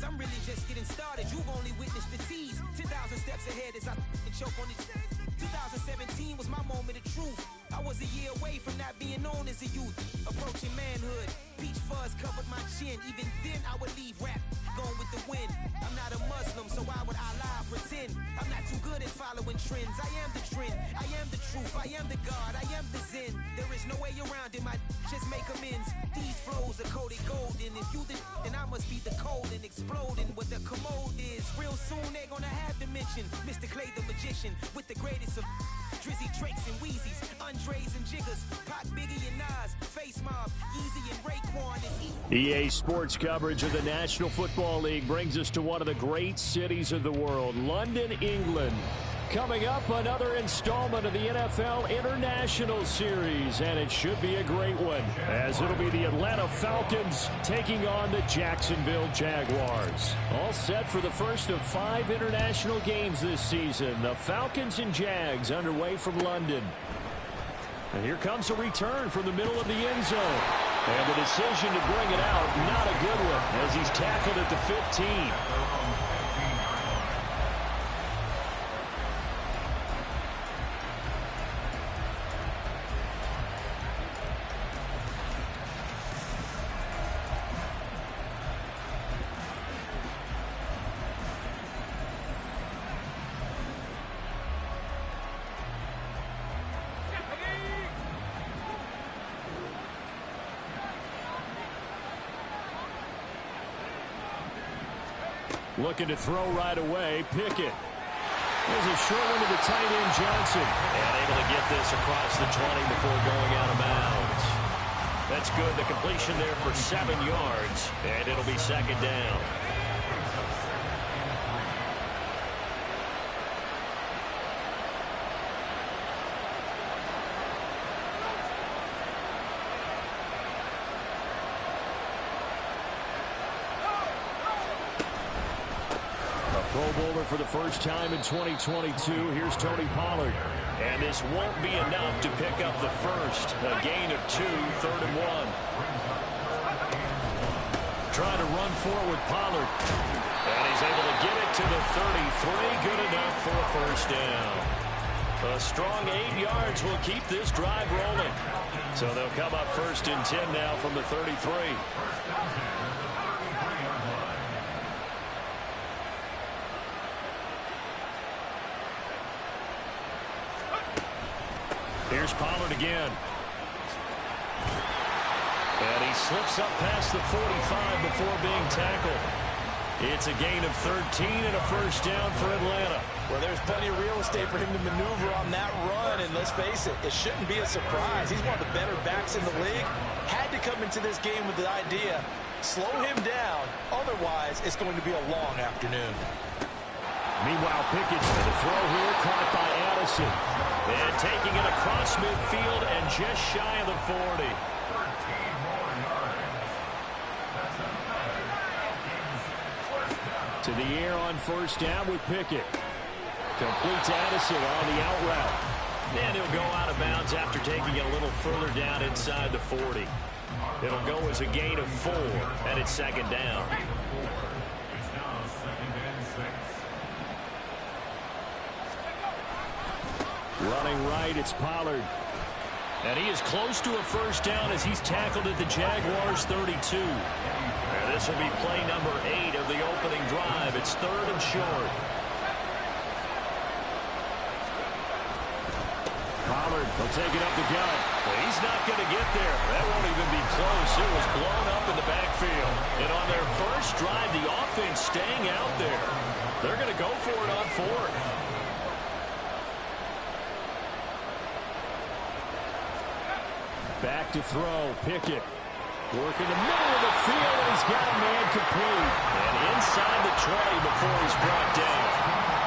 Cause I'm really just getting started. You've only witnessed the tease. 10,000 steps ahead as I choke on it. 2017 was my moment of truth. I was a year away from not being known as a youth. Approaching manhood. Peach fuzz covered my chin. Even then I would leave rap going with the wind. I'm not a Muslim, so why would I lie or pretend? I'm not too good at following trends. I am the trend. I am the truth. I am the God. I am the Zen. There is no way around it. My just make amends. These flows are coated golden. If you then I must be the cold and exploding what the commode is. Real soon they're gonna have to mention Mr. Clay the magician with the greatest of Drizzy, Drakes, and Wheezies, Andres and Jiggers, Pac, Biggie, and Nas, Face Mob, Yeezy, and Raekwon. EA Sports coverage of the National Football League brings us to one of the great cities of the world, London, England. Coming up, another installment of the NFL International Series, and it should be a great one, as it'll be the Atlanta Falcons taking on the Jacksonville Jaguars. All set for the first of 5 international games this season. The Falcons and Jags underway from London. And here comes a return from the middle of the end zone. And the decision to bring it out, not a good one, as he's tackled at the 15. Looking to throw right away. Pickett. There's a short one to the tight end, Johnson. And able to get this across the 20 before going out of bounds. That's good. The completion there for 7 yards. And it'll be second down. Pro Bowler for the first time in 2022. Here's Tony Pollard. And this won't be enough to pick up the first. A gain of 2, 3rd and 1. Trying to run forward, Pollard. And he's able to get it to the 33. Good enough for a first down. A strong 8 yards will keep this drive rolling. So they'll come up 1st and 10 now from the 33. Here's Pollard again. And he slips up past the 45 before being tackled. It's a gain of 13 and a first down for Atlanta. Well, there's plenty of real estate for him to maneuver on that run, and let's face it, it shouldn't be a surprise. He's one of the better backs in the league. Had to come into this game with the idea, slow him down, otherwise it's going to be a long afternoon. Meanwhile, Pickett's to the throw here, caught by Addison. And taking it across midfield and just shy of the 40. To the air on first down with Pickett. Complete to Addison on the out route. And he'll go out of bounds after taking it a little further down inside the 40. It'll go as a gain of 4, and it's second down. Running right, it's Pollard. And he is close to a first down as he's tackled at the Jaguars 32. And this will be play number 8 of the opening drive. It's 3rd and short. Pollard will take it up the gut. Well, he's not going to get there. That won't even be close. It was blown up in the backfield. And on their first drive, the offense staying out there. They're going to go for it on 4th. Back to throw, Pickett. Working the middle of the field, and he's got a man complete. And inside the 20 before he's brought down.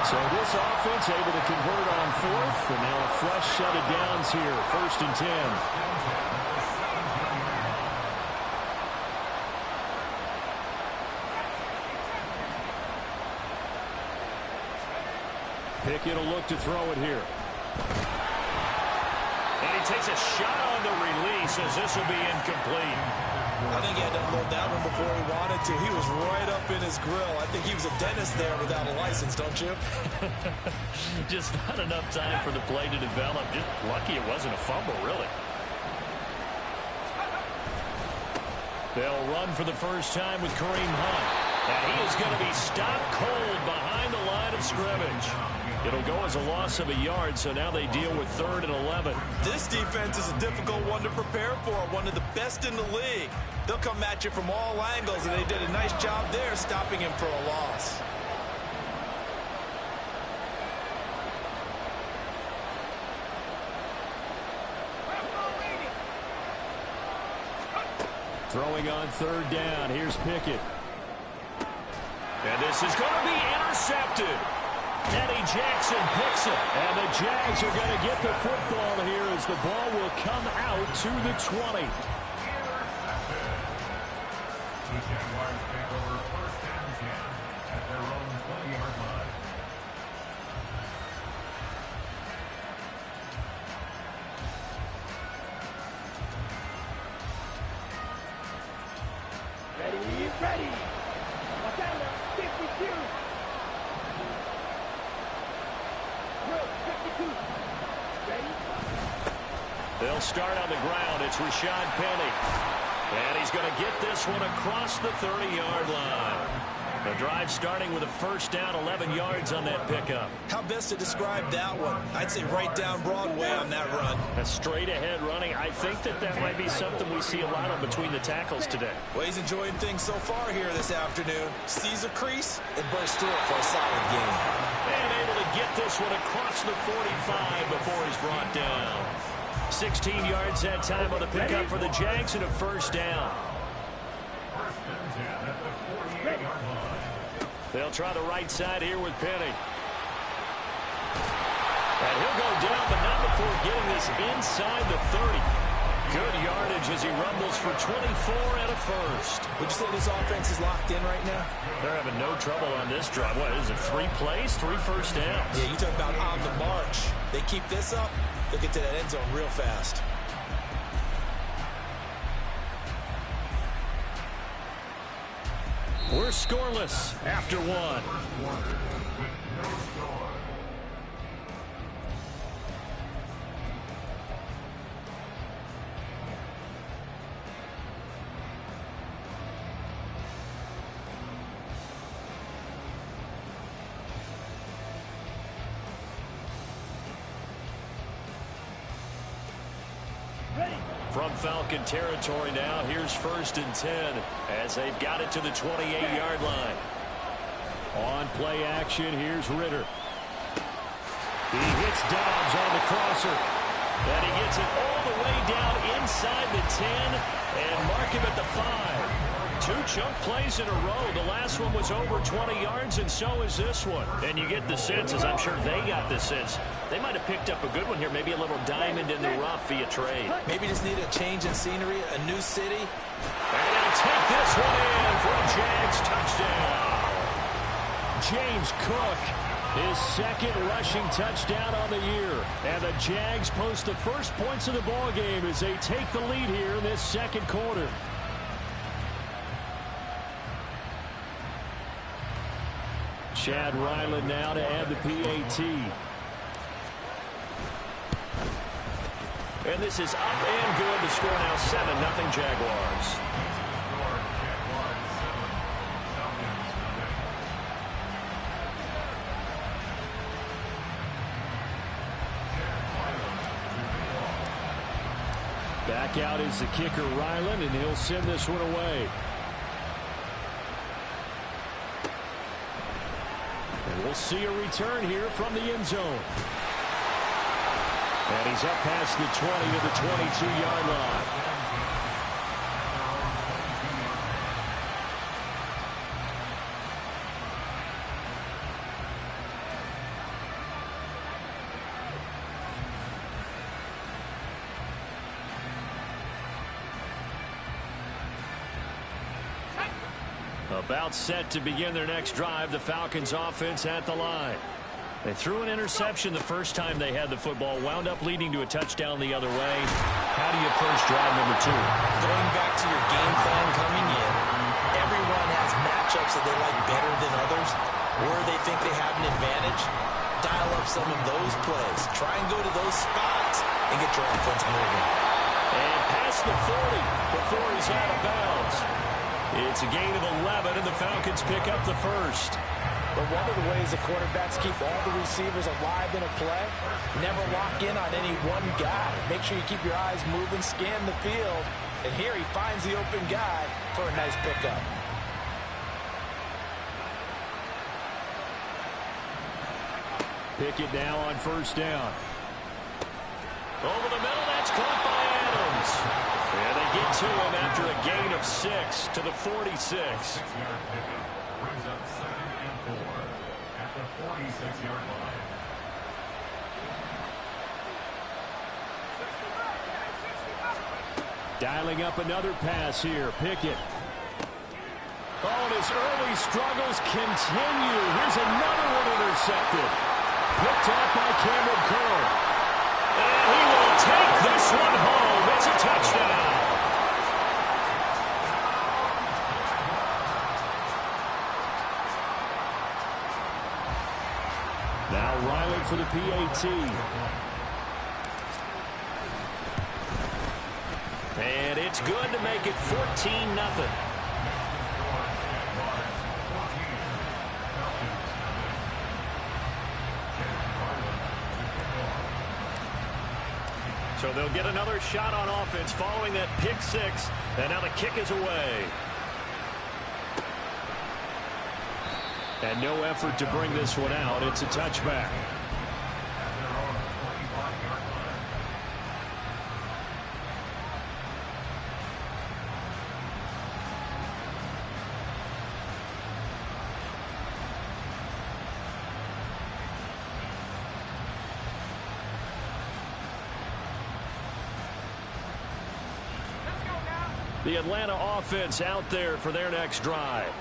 So this offense able to convert on 4th, and now a fresh set of downs here, 1st and 10. Pickett will look to throw it here. And he takes a shot on the release as this will be incomplete. I think he had to unload that one before he wanted to. He was right up in his grill. I think he was a dentist there without a license, don't you? Just not enough time for the play to develop. Just lucky it wasn't a fumble, really. They'll run for the first time with Kareem Hunt. And he is going to be stopped cold behind the line of scrimmage. It'll go as a loss of a yard, so now they deal with 3rd and 11. This defense is a difficult one to prepare for, one of the best in the league. They'll come at you from all angles, and they did a nice job there stopping him for a loss. Throwing on 3rd down. Here's Pickett. And this is going to be intercepted. Eddie Jackson picks it. And the Jags are going to get the football here as the ball will come out to the 20. The Jaguars take over 1st and 10 at their own 20-yard line. Ready. Montana, 52. Will, 52. Ready? They'll start on the ground. It's Rashad Penny. And he's going to get this one across the 30-yard line. The drive starting with a first down, 11 yards on that pickup. How best to describe that one? I'd say right down Broadway on that run. A straight-ahead running. I think that might be something we see a lot of between the tackles today. Well, he's enjoying things so far here this afternoon. Sees a crease and bursts through it for a solid game. And able to get this one across the 45 before he's brought down. 16 yards that time on the pickup for the Jags and a first down. 1st and 10 at the 48-yard line. They'll try the right side here with Penny. And he'll go down, but not before getting this inside the 30. Good yardage as he rumbles for 24 and a first. Would you say this offense is locked in right now? They're having no trouble on this drive. What is it, 3 plays, 3 first downs? Yeah, you talk about on the march. They keep this up, they'll get to that end zone real fast. We're scoreless after 1. From Falcon territory now, here's 1st and 10 as they've got it to the 28-yard line. On play action, here's Ritter. He hits Dobbs on the crosser. And he gets it all the way down inside the 10 and mark him at the 5. 2 chunk plays in a row. The last one was over 20 yards, and so is this one. And you get the sense, as I'm sure they got the sense, they might have picked up a good one here, maybe a little diamond in the rough via trade. Maybe just need a change in scenery, a new city. And they'll take this one in for a Jags touchdown. James Cook, his 2nd rushing touchdown on the year. And the Jags post the first points of the ball game as they take the lead here in this 2nd quarter. Chad Ryland now to add the PAT. And this is up and good. The score now 7-0 Jaguars. Back out is the kicker Ryland, and he'll send this one away. And we'll see a return here from the end zone. And he's up past the 20 to the 22-yard line. About set to begin their next drive, the Falcons offense at the line. They threw an interception the first time they had the football, wound up leading to a touchdown the other way. How do you approach drive number 2? Going back to your game plan coming in, everyone has matchups that they like better than others, or they think they have an advantage. Dial up some of those plays. Try and go to those spots and get your offense moving. And past the 40 before he's out of bounds. It's a gain of 11, and the Falcons pick up the first. But one of the ways the quarterbacks keep all the receivers alive in a play, never lock in on any one guy. Make sure you keep your eyes moving, scan the field, and here he finds the open guy for a nice pickup. Pickett now on first down. Over the middle, that's caught by Adams. And they get to him after a gain of 6 to the 46. 6-yard pickup brings up 2nd and 4 at the 46-yard line. Dialing up another pass here. Pickett. Oh, and his early struggles continue. Here's another one intercepted. Picked up by Cameron Curl. And he will take this one home. It's a touchdown. Now Riley for the PAT. And it's good to make it 14-0. So they'll get another shot on offense following that pick 6. And now the kick is away. And no effort to bring this one out. It's a touchback. The Atlanta offense out there for their next drive.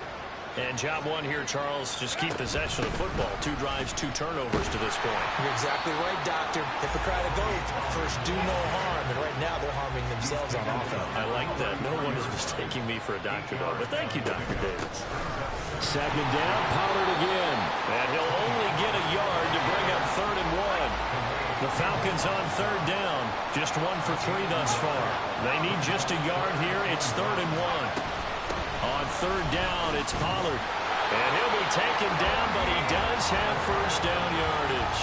And job 1 here, Charles, just keep possession of the football. 2 drives, 2 turnovers to this point. You're exactly right, Doctor. Hippocratic oath. First, do no harm. And right now, they're harming themselves on offense. I like that. No one is mistaking me for a doctor, though. But thank you, Dr. Davis. 2nd down, Pollard again. And he'll only get a yard to bring up 3rd and 1. The Falcons on 3rd down. Just 1 for 3 thus far. They need just a yard here. It's 3rd and 1. On 3rd down, it's Pollard. And he'll be taken down, but he does have first down yardage.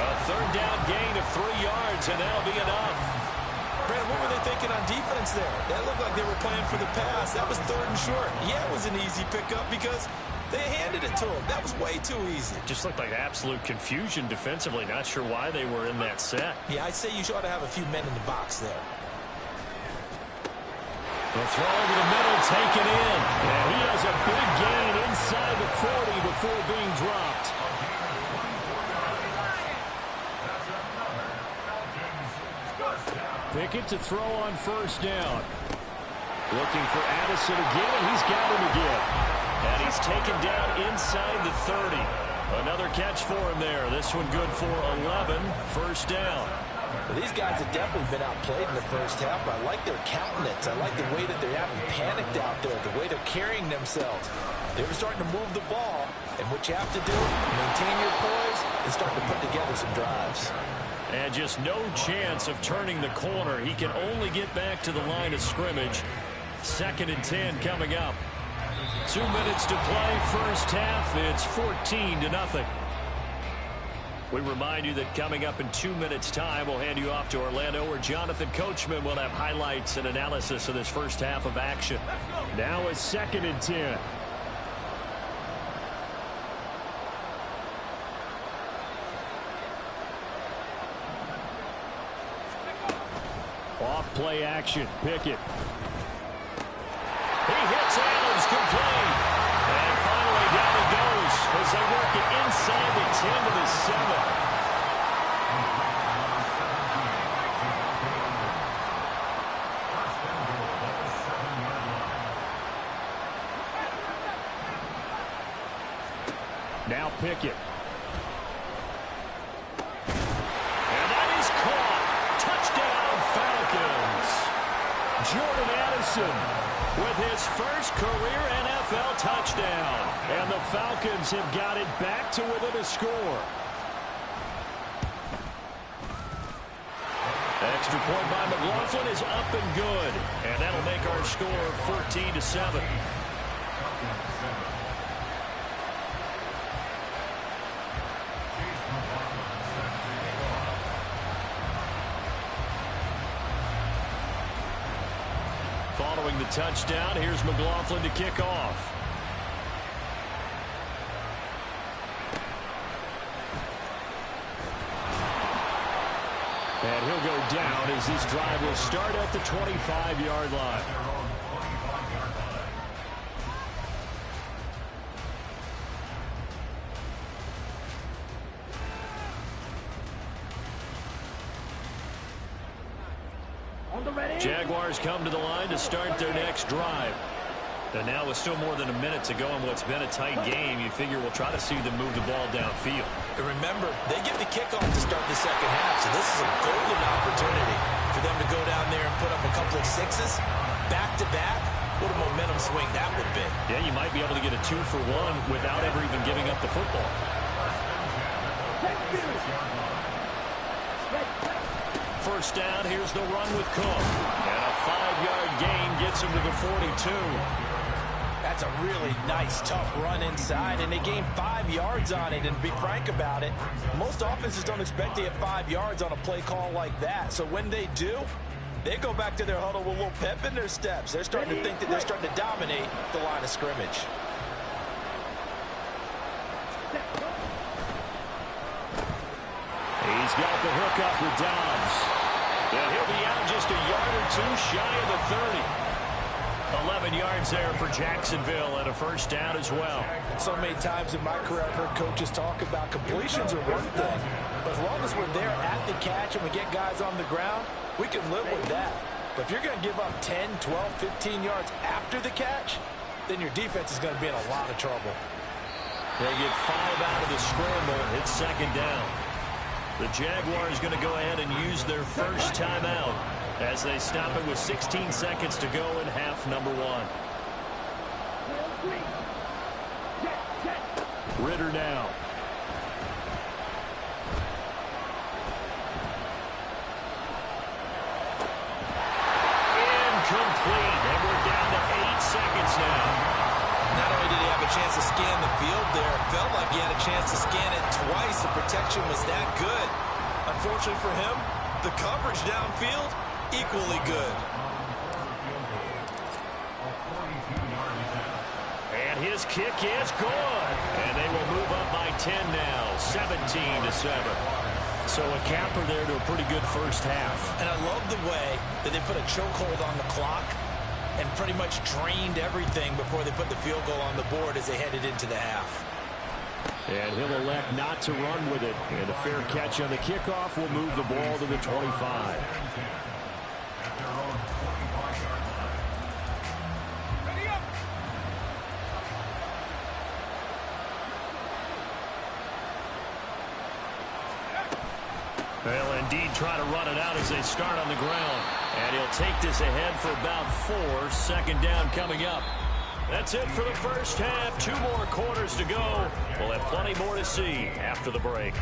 A 3rd down gain of 3 yards, and that'll be enough. Brandon, what were they thinking on defense there? That looked like they were playing for the pass. That was 3rd and short. Yeah, it was an easy pickup because they handed it to him. That was way too easy. Just looked like absolute confusion defensively. Not sure why they were in that set. Yeah, I'd say you ought to have a few men in the box there. The throw over the middle, taken in. And he has a big gain inside the 40 before being dropped. Pickett to throw on first down. Looking for Addison again, and he's got him again. And he's taken down inside the 30. Another catch for him there. This one good for 11. First down. Well, these guys have definitely been outplayed in the first half, but I like their countenance. I like the way that they haven't panicked out there, the way they're carrying themselves. They were starting to move the ball, and what you have to do, maintain your poise and start to put together some drives. And just no chance of turning the corner. He can only get back to the line of scrimmage. 2nd and 10 coming up. 2 minutes to play, first half. It's 14-0. We remind you that coming up in 2 minutes' time, we'll hand you off to Orlando, where Jonathan Coachman will have highlights and analysis of this first half of action. Now it's 2nd and 10. Off play action. Pickett. He hits Adams complete. And finally down it goes as they work it inside the 10 to the 7. Now Pickett. Jordan Addison with his first career NFL touchdown. And the Falcons have got it back to within a score. Extra point by McLaughlin is up and good. And that'll make our score 14-7. Following the touchdown, here's McLaughlin to kick off. And he'll go down as this drive will start at the 25-yard line. Jaguars come to the line to start their next drive. And now with still more than a minute to go in what's been a tight game, you figure we'll try to see them move the ball downfield. And remember, they get the kickoff to start the second half, so this is a golden opportunity for them to go down there and put up a couple of sixes back-to-back. What a momentum swing that would be. Yeah, you might be able to get a 2-for-1 without ever even giving up the football. First down, here's the run with Cook. And a 5-yard gain gets him to the 42. That's a really nice, tough run inside, and they gained 5 yards on it. And to be frank about it, most offenses don't expect to get 5 yards on a play call like that. So when they do, they go back to their huddle with a little pep in their steps. They're starting to think that they're starting to dominate the line of scrimmage. He's got the hook up with Dobbs. And he'll be out just a yard or two shy of the 30. 11 yards there for Jacksonville and a first down as well. So many times in my career I've heard coaches talk about completions are one thing, but as long as we're there at the catch and we get guys on the ground, we can live with that. But if you're going to give up 10, 12, 15 yards after the catch, then your defense is going to be in a lot of trouble. They get 5 out of the scramble. It's second down. The Jaguars going to go ahead and use their first timeout as they stop it with 16 seconds to go in half number 1. Ritter now. Incomplete. And we're down to 8 seconds now. Not only did he have a chance to scan the field there, it felt like he had a chance to scan it twice. The protection was that good. Unfortunately for him, the coverage downfield, equally good. And his kick is good. And they will move up by 10 now, 17-7. So a capper there to a pretty good first half. And I love the way that they put a chokehold on the clock and pretty much drained everything before they put the field goal on the board as they headed into the half. And he'll elect not to run with it. And a fair catch on the kickoff will move the ball to the 25. They'll indeed try to run it out as they start on the ground. And he'll take this ahead for about 4. Second down coming up. That's it for the first half. 2 more quarters to go. We'll have plenty more to see after the break.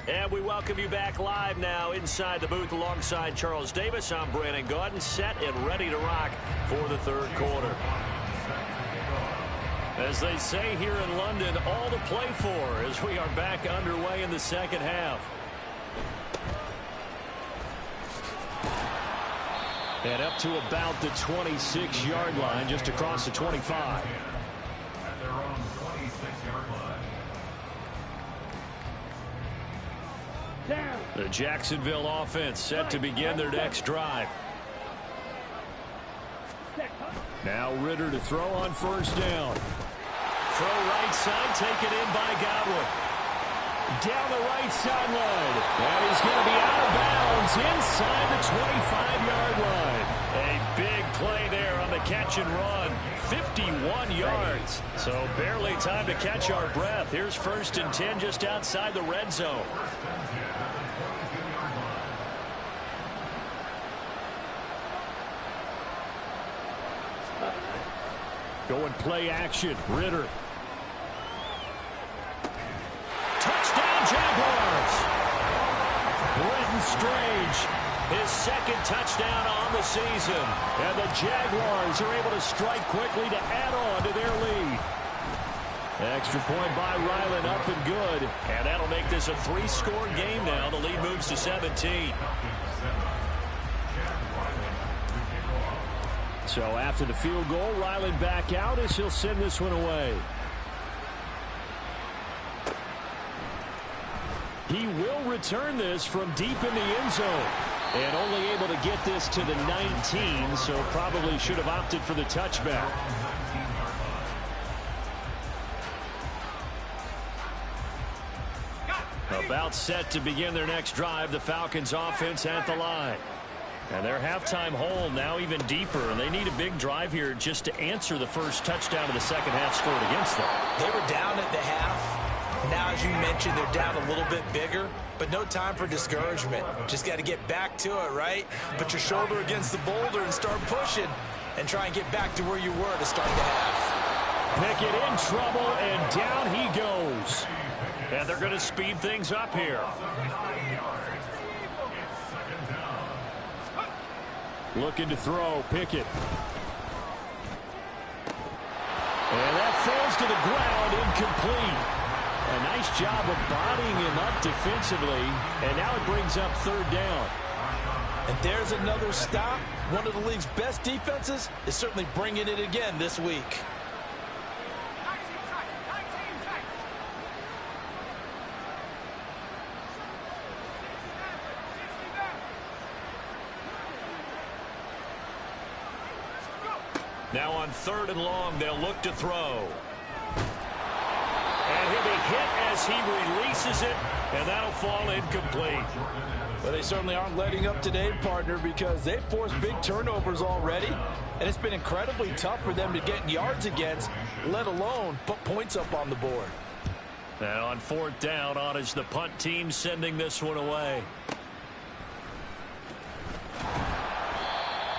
And we welcome you back live now inside the booth alongside Charles Davis. I'm Brandon Gaudin, set and ready to rock for the third quarter. As they say here in London, all to play for as we are back underway in the second half. And up to about the 26-yard line, just across the 25. At their own 26-yard line. The Jacksonville offense set to begin their next drive. Now Ritter to throw on first down. Throw right side, taken in by Godwin. Down the right sideline. And he's going to be out of bounds inside the 25-yard line. A big play there on the catch and run. 51 yards. So barely time to catch our breath. Here's 1st and 10 just outside the red zone. Going play action. Ritter. Touchdown Jaguars. Brenton Strange. His 2nd touchdown on the season. And the Jaguars are able to strike quickly to add on to their lead. Extra point by Ryland, up and good. And that'll make this a 3-score game now. The lead moves to 17. So after the field goal, Ryland back out as he'll send this one away. He will return this from deep in the end zone. And only able to get this to the 19, so probably should have opted for the touchback. About set to begin their next drive, the Falcons offense at the line. And their halftime hole now even deeper, and they need a big drive here just to answer the first touchdown of the second half scored against them. They were down at the half. Now, as you mentioned, they're down a little bit bigger, but no time for discouragement. Just got to get back to it, right? Put your shoulder against the boulder and start pushing and try and get back to where you were to start the half. Pickett in trouble, and down he goes. And they're going to speed things up here. Looking to throw, Pickett. And that falls to the ground, incomplete. A nice job of bodying him up defensively, and now it brings up 3rd down. And there's another stop. One of the league's best defenses is certainly bringing it again this week. Now on 3rd and long, they'll look to throw. And he'll be hit as he releases it, and that'll fall incomplete. Well, they certainly aren't letting up today, partner, because they've forced big turnovers already, and it's been incredibly tough for them to get yards against, let alone put points up on the board. Now on 4th down, on is the punt team sending this one away.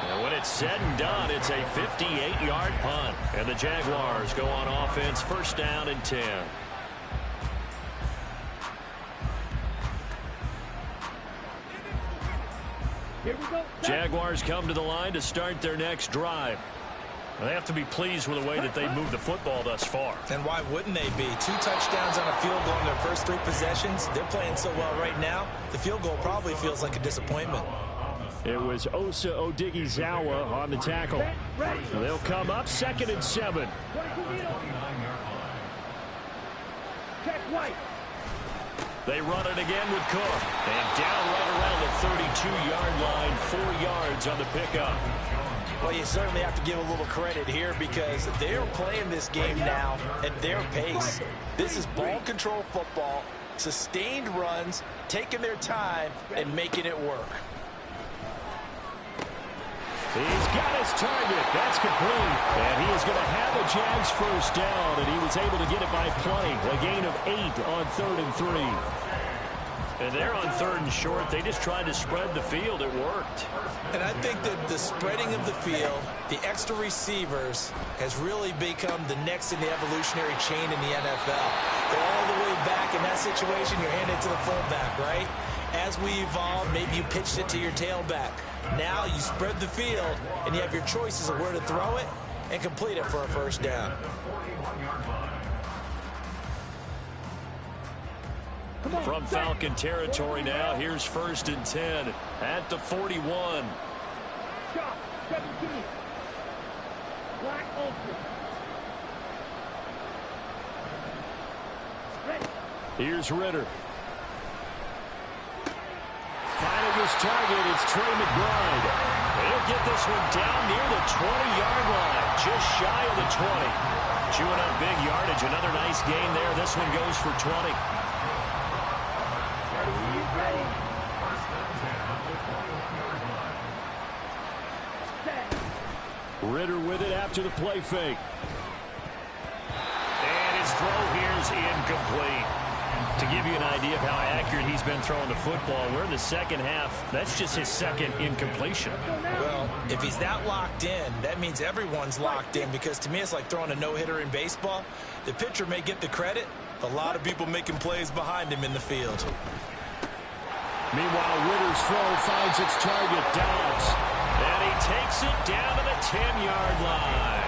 And when it's said and done, it's a 58-yard punt. And the Jaguars go on offense, 1st down and 10. Here we go. Jaguars come to the line to start their next drive. They have to be pleased with the way that they've moved the football thus far. And why wouldn't they be? 2 touchdowns on a field goal in their first 3 possessions. They're playing so well right now, the field goal probably feels like a disappointment. It was Osa Odighizuwa on the tackle. So they'll come up 2nd and 7. Check White. They run it again with Cook. And down right around the 32-yard line, 4 yards on the pickup. Well, you certainly have to give a little credit here because they're playing this game now at their pace. This is ball control football, sustained runs, taking their time, and making it work. He's got his target. That's complete. And he is going to have a Jags 1st down, and he was able to get it by play. A gain of 8 on 3rd and 3. And they're on 3rd and short. They just tried to spread the field. It worked. And I think that the spreading of the field, the extra receivers, has really become the next in the evolutionary chain in the NFL. Go all the way back in that situation, you're handed to the fullback, right? As we evolve, maybe you pitched it to your tailback. Now you spread the field, and you have your choices of where to throw it and complete it for a 1st down. From Falcon territory now, here's 1st and 10 at the 41. Shot. 17. Black ultra. Ready. Here's Ritter. Finding his target, it's Trey McBride. He'll get this one down near the 20-yard line, just shy of the 20. Chewing up big yardage. Another nice gain there. This one goes for 20. Ridder with it after the play fake. And his throw here's incomplete. To give you an idea of how accurate he's been throwing the football, we're in the second half. That's just his second incompletion. Well, if he's that locked in, that means everyone's locked in, because to me it's like throwing a no-hitter in baseball. The pitcher may get the credit, a lot of people making plays behind him in the field. Meanwhile, Ridder's throw finds its target, Dobbs. And he takes it down to the 10-yard line.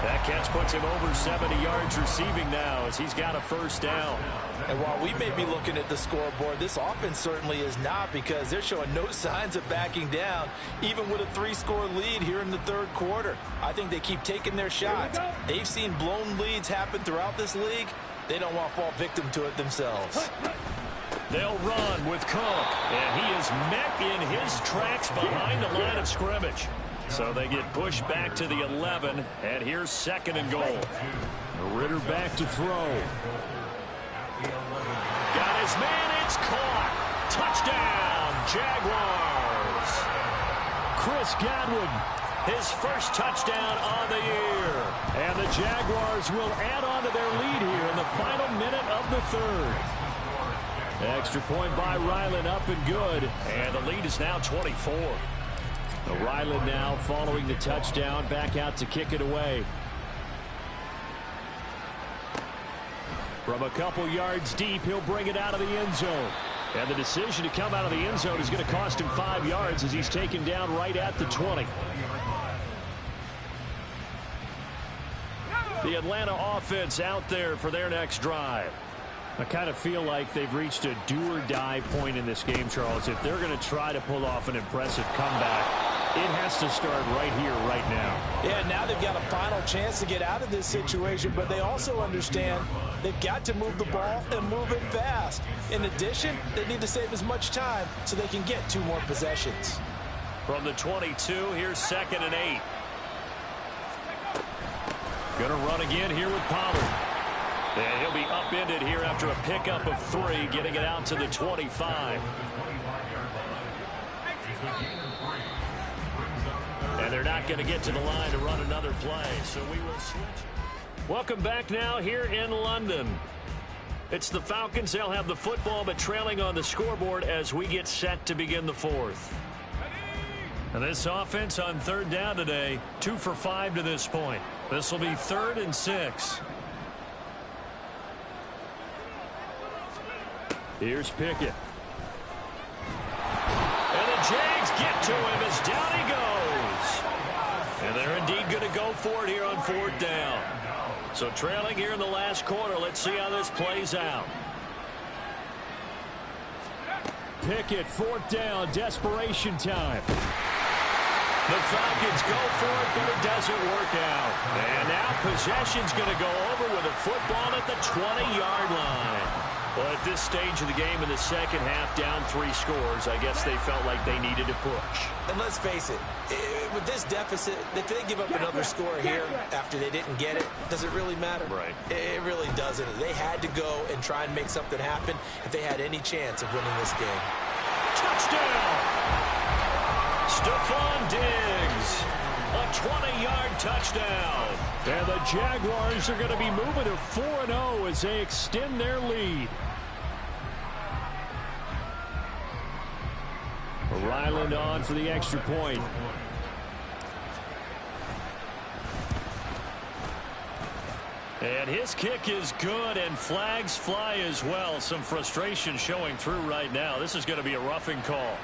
That catch puts him over 70 yards receiving now as he's got a first down. And while we may be looking at the scoreboard, this offense certainly is not, because they're showing no signs of backing down, even with a 3-score lead here in the third quarter. I think they keep taking their shots. They've seen blown leads happen throughout this league. They don't want to fall victim to it themselves. They'll run with Cook, and he is met in his tracks behind the line of scrimmage. So they get pushed back to the 11, and here's second and goal. Ridder back to throw. Got his man, it's caught. Touchdown, Jaguars. Chris Godwin, his first touchdown of the year. And the Jaguars will add on to their lead here in the final minute of the third. Extra point by Ryland, up and good. And the lead is now 24. Ryland now following the touchdown, back out to kick it away. From a couple yards deep, he'll bring it out of the end zone. And the decision to come out of the end zone is going to cost him 5 yards as he's taken down right at the 20. The Atlanta offense out there for their next drive. I kind of feel like they've reached a do-or-die point in this game, Charles. If they're going to try to pull off an impressive comeback, it has to start right here, right now. Yeah, now they've got a final chance to get out of this situation, but they also understand they've got to move the ball and move it fast. In addition, they need to save as much time so they can get 2 more possessions. From the 22, here's second and 8. Gonna run again here with Pollard. And he'll be upended here after a pickup of 3, getting it out to the 25. And they're not going to get to the line to run another play, so we will switch. Welcome back now here in London. It's the Falcons. They'll have the football, but trailing on the scoreboard as we get set to begin the fourth. And this offense on third down today, 2 for 5 to this point. This will be 3rd and 6. Here's Pickett. And the Jags get to him as down he goes. And they're indeed going to go for it here on 4th down. So trailing here in the last quarter. Let's see how this plays out. Pickett, 4th down, desperation time. The Falcons go for it, but it doesn't work out. And now possession's going to go over with a football at the 20-yard line. Well, at this stage of the game in the second half, down 3 scores, I guess they felt like they needed to push. And let's face it, with this deficit, if they give up another score here after they didn't get it, does it really matter? Right. It really doesn't. They had to go and try and make something happen if they had any chance of winning this game. Touchdown! Stephon Diggs, a 20-yard touchdown. And the Jaguars are going to be moving to 4-0 as they extend their lead. Ryland on for the extra point. And his kick is good, and flags fly as well. Some frustration showing through right now. This is going to be a roughing call.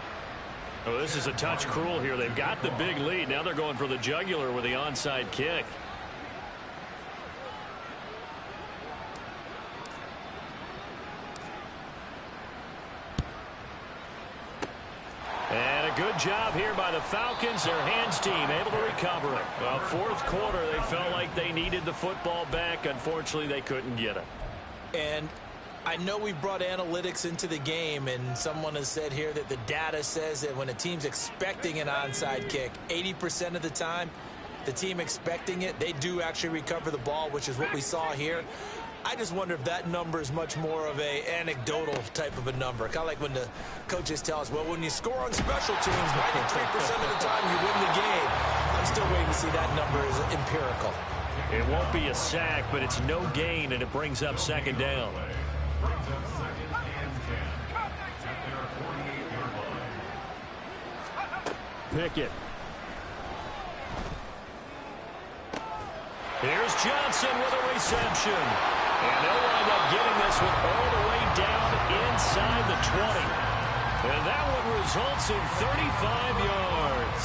Oh, this is a touch cruel here. They've got the big lead. Now they're going for the jugular with the onside kick. And a good job here by the Falcons. Their hands team able to recover it. Well, 4th quarter, they felt like they needed the football back. Unfortunately, they couldn't get it. And I know we've brought analytics into the game, and someone has said here that the data says that when a team's expecting an onside kick, 80% of the time, the team expecting it, they do actually recover the ball, which is what we saw here. I just wonder if that number is much more of a anecdotal type of a number. Kind of like when the coaches tell us, well, when you score on special teams, 93% of the time you win the game. I'm still waiting to see that number is empirical. It won't be a sack, but it's no gain, and it brings up second down. Pickett. Here's Johnson with a reception. And they'll wind up getting this one all the way down inside the 20. And that one results in 35 yards.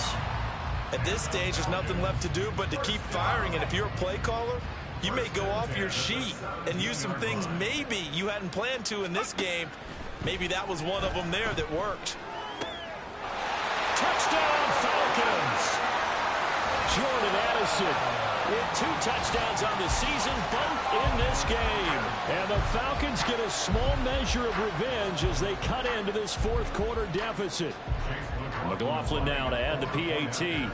At this stage, there's nothing left to do but to keep firing. And if you're a play caller, you may go off your sheet and use some things maybe you hadn't planned to in this game. Maybe that was one of them there that worked. Touchdown, Falcons. Jordan Addison with 2 touchdowns on the season, both in this game. And the Falcons get a small measure of revenge as they cut into this fourth quarter deficit. McLaughlin now to add the PAT. And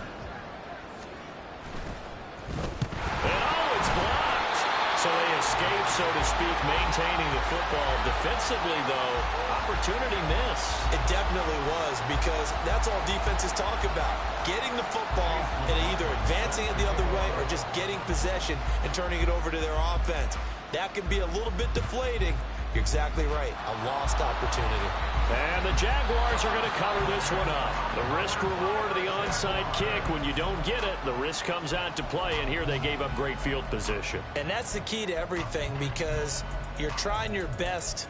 it's blocked. So they escape, so to speak, maintaining the football. Defensively, though, opportunity miss. It definitely was, because that's all defenses talk about. Getting the football and either advancing it the other way or just getting possession and turning it over to their offense. That can be a little bit deflating. You're exactly right. A lost opportunity. And the Jaguars are going to cover this one up. The risk-reward of the onside kick. When you don't get it, the risk comes out to play, and here they gave up great field position. And that's the key to everything, because you're trying your best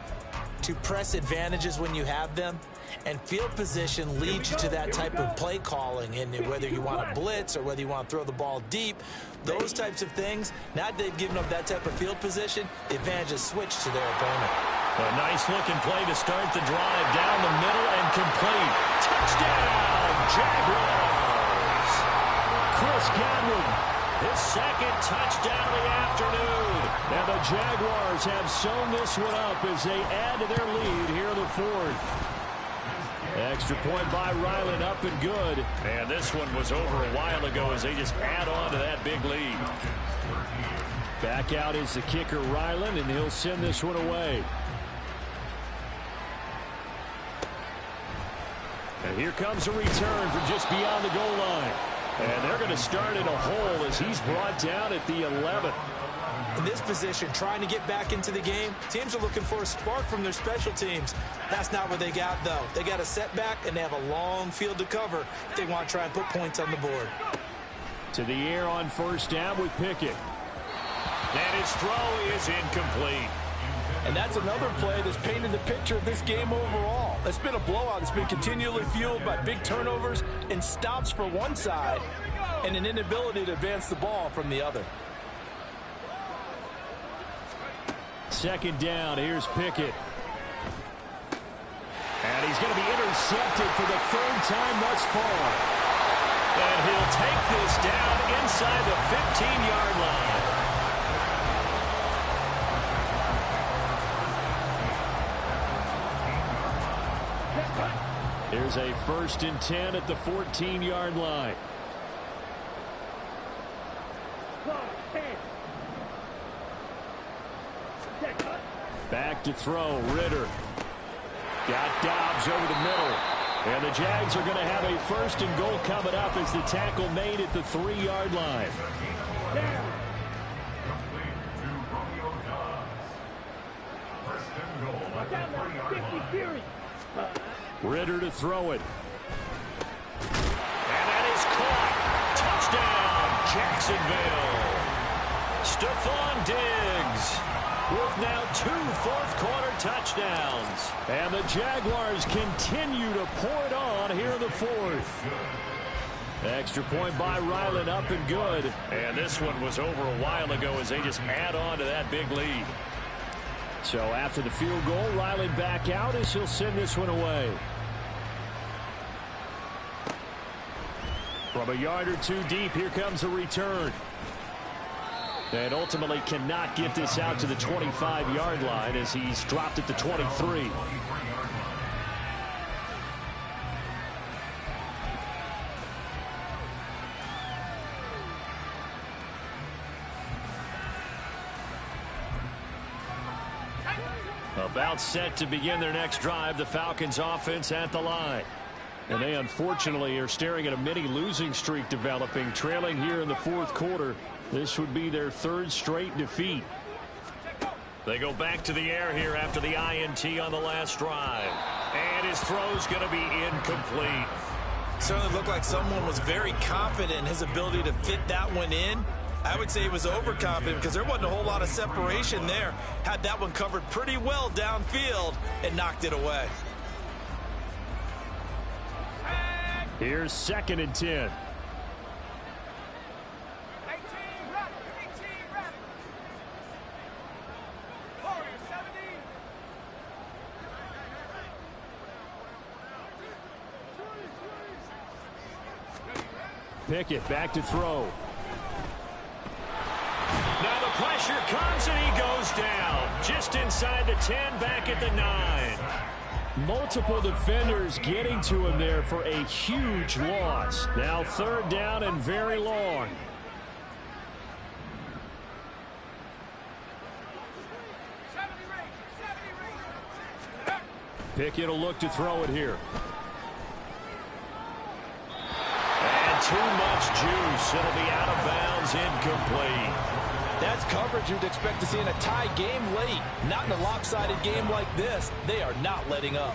to press advantages when you have them, and field position leads you to that type of play calling. And whether you want to blitz or whether you want to throw the ball deep, those types of things, now that they've given up that type of field position, the advantage is switched to their opponent. A nice-looking play to start the drive down the middle and complete. Touchdown, Jaguars! Chris Godwin, his second touchdown of the afternoon. And the Jaguars have sewn this one up as they add to their lead here in the fourth. Extra point by Ryland, up and good. And this one was over a while ago as they just add on to that big lead. Back out is the kicker, Ryland, and he'll send this one away. And here comes a return from just beyond the goal line. And they're going to start in a hole as he's brought down at the 11. In this position, trying to get back into the game, teams are looking for a spark from their special teams. That's not what they got, though. They got a setback, and they have a long field to cover if they want to try and put points on the board. To the air on first down with Pickett. And his throw is incomplete. And that's another play that's painted the picture of this game overall. It's been a blowout. It's been continually fueled by big turnovers and stops for one side and an inability to advance the ball from the other. Second down, here's Pickett. And he's going to be intercepted for the third time thus far. And he'll take this down inside the 15-yard line. Here's a 1st and 10 at the 14-yard line. Back to throw, Ritter. Got Dobbs over the middle. And the Jags are going to have a 1st and goal coming up as the tackle made at the 3-yard line. Ritter to throw it. And that is caught. Touchdown, Jacksonville. Stephon Diggs with now 2 fourth-quarter touchdowns. And the Jaguars continue to pour it on here in the fourth. Extra point by Ryland, up and good. And this one was over a while ago as they just add on to that big lead. So after the field goal, Ryland back out as he'll send this one away. From a yard or two deep, here comes a return. And ultimately cannot get this out to the 25-yard line as he's dropped at the 23. About set to begin their next drive, the Falcons offense at the line. And they unfortunately are staring at a mini losing streak developing, trailing here in the fourth quarter. This would be their third straight defeat. They go back to the air here after the INT on the last drive. And his throw's going to be incomplete. Certainly looked like someone was very confident in his ability to fit that one in. I would say he was overconfident because there wasn't a whole lot of separation there. Had that one covered pretty well downfield and knocked it away. Here's 2nd and 10. Pickett back to throw. Now the pressure comes and he goes down. Just inside the 10, back at the 9. Multiple defenders getting to him there for a huge loss. Now 3rd down and very long. Pickett will look to throw it here. And too much juice. It'll be out of bounds, incomplete. That's coverage you'd expect to see in a tie game late. Not in a lopsided game like this. They are not letting up.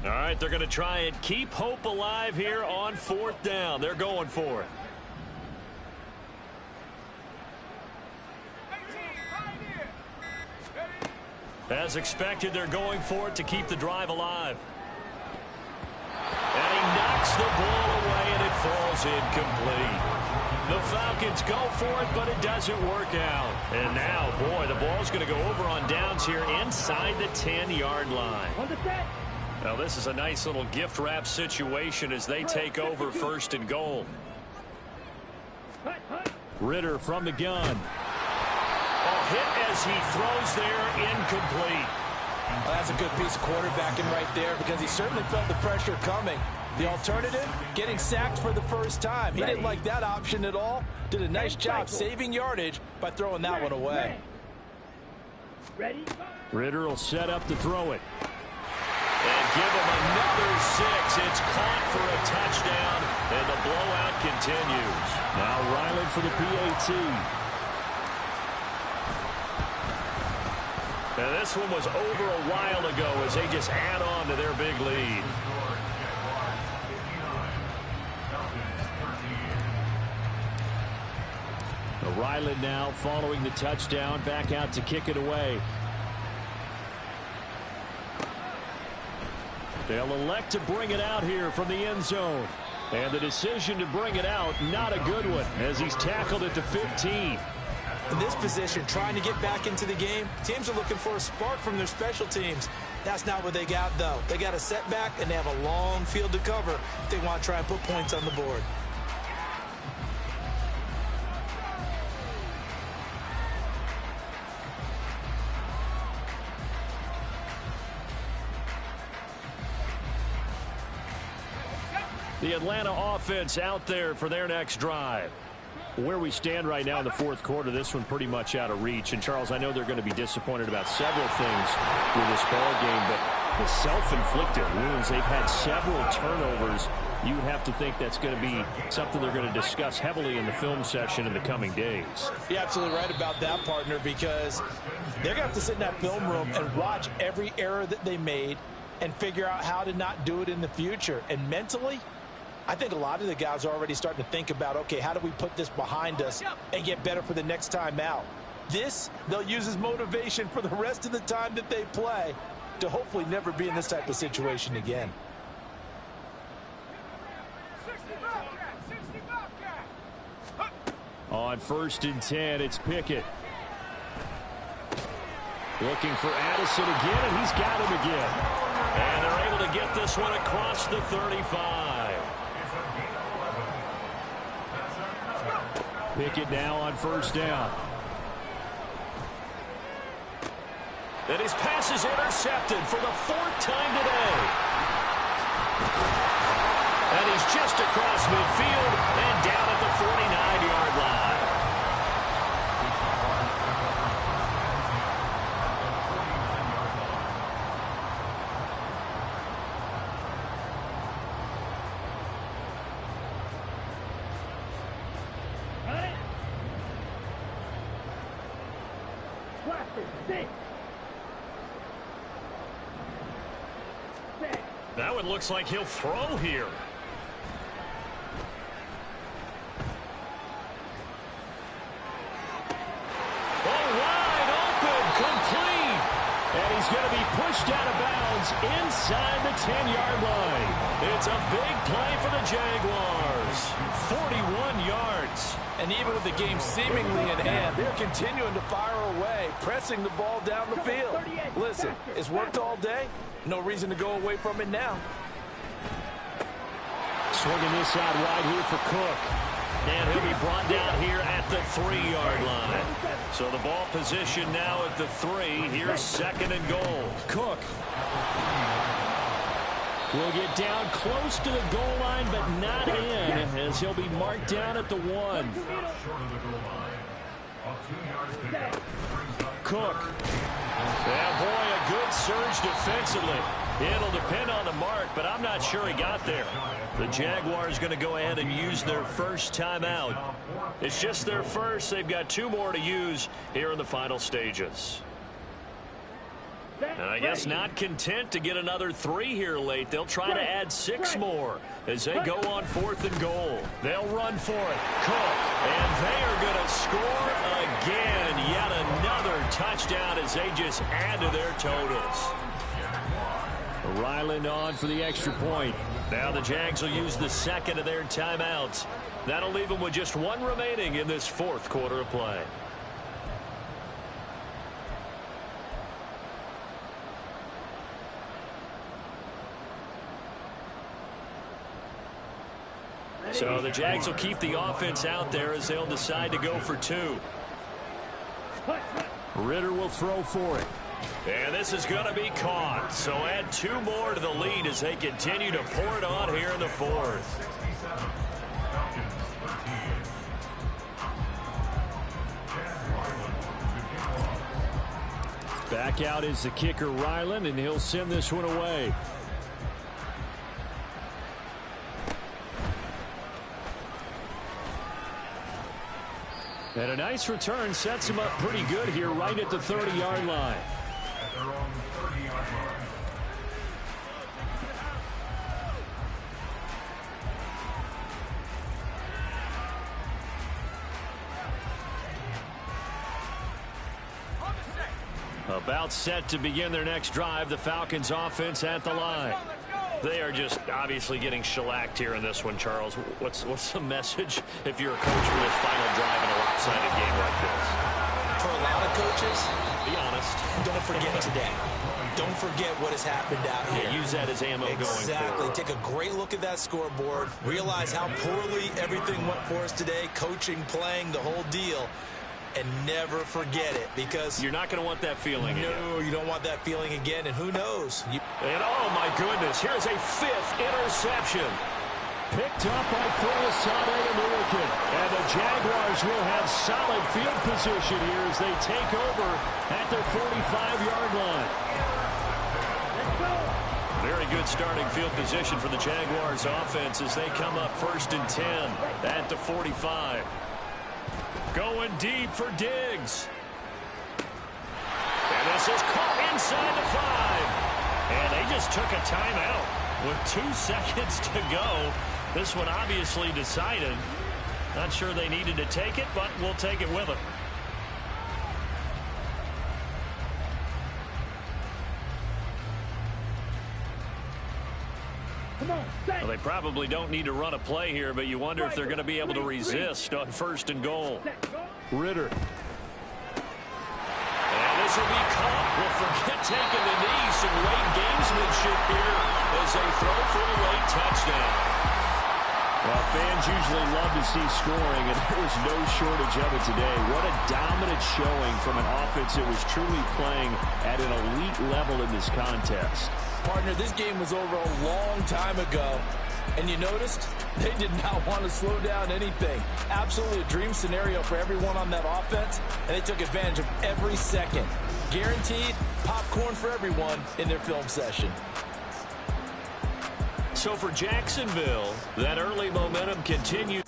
All right, they're going to try and keep hope alive here on 4th down. They're going for it. As expected, they're going for it to keep the drive alive. And he knocks the ball away, and it falls incomplete. The Falcons go for it, but it doesn't work out. And now, boy, the ball's going to go over on downs here inside the 10-yard line. Now, this is a nice little gift wrap situation as they take over 1st and goal. Ridder from the gun. Hit as he throws there, incomplete. Well, that's a good piece of quarterbacking right there because he certainly felt the pressure coming. The alternative, getting sacked for the first time. He didn't like that option at all. Did a nice job saving yardage by throwing that one away. Ridder will set up to throw it. And give him another 6. It's caught for a touchdown, and the blowout continues. Now Ryland for the PAT. Now this one was over a while ago as they just add on to their big lead. Ryland now following the touchdown, back out to kick it away. They'll elect to bring it out here from the end zone. And the decision to bring it out, not a good one, as he's tackled at the 15. In this position, trying to get back into the game, teams are looking for a spark from their special teams. That's not what they got, though. They got a setback, and they have a long field to cover if they want to try and put points on the board. The Atlanta offense out there for their next drive. Where we stand right now in the fourth quarter, this one pretty much out of reach. And, Charles, I know they're going to be disappointed about several things with this ball game, but the self-inflicted wounds, they've had several turnovers. You would have to think that's going to be something they're going to discuss heavily in the film session in the coming days. You're absolutely right about that, partner, because they're going to have to sit in that film room and watch every error that they made and figure out how to not do it in the future. And mentally, I think a lot of the guys are already starting to think about, okay, how do we put this behind us and get better for the next time out? This, they'll use as motivation for the rest of the time that they play to hopefully never be in this type of situation again. On 1st and 10, it's Pickett. Looking for Addison again, and he's got him again. And they're able to get this one across the 35. Pickett now on 1st down. And his pass is intercepted for the 4th time today. And he's just across midfield and down at the 49-yard line. That one looks like he'll throw here. And he's going to be pushed out of bounds inside the 10-yard line. It's a big play for the Jaguars. 41 yards. And even with the game seemingly in hand, they're continuing to fire away, pressing the ball down the field. Listen, it's worked all day. No reason to go away from it now. Swinging this out wide here for Cook. And he'll be brought down here at the 3-yard line. So the ball position now at the 3. Here's 2nd and goal. Cook will get down close to the goal line, but not in, as he'll be marked down at the 1. Cook. Yeah, boy, a good surge defensively. It'll depend on the mark, but I'm not sure he got there. The Jaguars going to go ahead and use their first timeout. It's just their first. They've got 2 more to use here in the final stages. And I guess not content to get another 3 here late. They'll try to add 6 more as they go on 4th and goal. They'll run for it. Cook. And they are going to score again. Yet another touchdown as they just add to their totals. Ryland on for the extra point. Now the Jags will use the 2nd of their timeouts. That'll leave them with just 1 remaining in this 4th quarter of play. So the Jags will keep the offense out there as they'll decide to go for 2. Ritter will throw for it. And this is going to be caught. So add 2 more to the lead as they continue to pour it on here in the 4th. Back out is the kicker, Ryland, and he'll send this one away. And a nice return sets him up pretty good here right at the 30-yard line. At their own 30-yard line. About set to begin their next drive, the Falcons offense at the line. They are just obviously getting shellacked here in this one, Charles. What's the message if you're a coach for this final drive in a lopsided game like this? For a lot of coaches, be honest. don't forget today. Don't forget what has happened out here. Yeah, use that as ammo going forward. Exactly. Take a great look at that scoreboard. Realize how poorly everything went for us today. Coaching, playing, the whole deal. And never forget it, because you're not going to want that feeling again. No, you don't want that feeling again, and who knows? And oh my goodness, here's a 5th interception. Picked up by Folasade and Milliken. And the Jaguars will have solid field position here as they take over at their 45-yard line. Very good starting field position for the Jaguars offense as they come up 1st and 10 at the 45. Going deep for Diggs. And this is caught inside the 5. And they just took a timeout with 2 seconds to go. This one obviously decided. Not sure they needed to take it, but we'll take it with them. Come on, set. Well, they probably don't need to run a play here, but you wonder if they're going to be able to resist on 1st and goal. Ritter. And this will be caught. Well, forget taking the knee. Some late gamesmanship here as they throw for a late touchdown. Well, fans usually love to see scoring, and there was no shortage of it today. What a dominant showing from an offense that was truly playing at an elite level in this contest. Partner, this game was over a long time ago, and you noticed they did not want to slow down anything. Absolutely a dream scenario for everyone on that offense, and they took advantage of every second. Guaranteed popcorn for everyone in their film session. So for Jacksonville, that early momentum continued.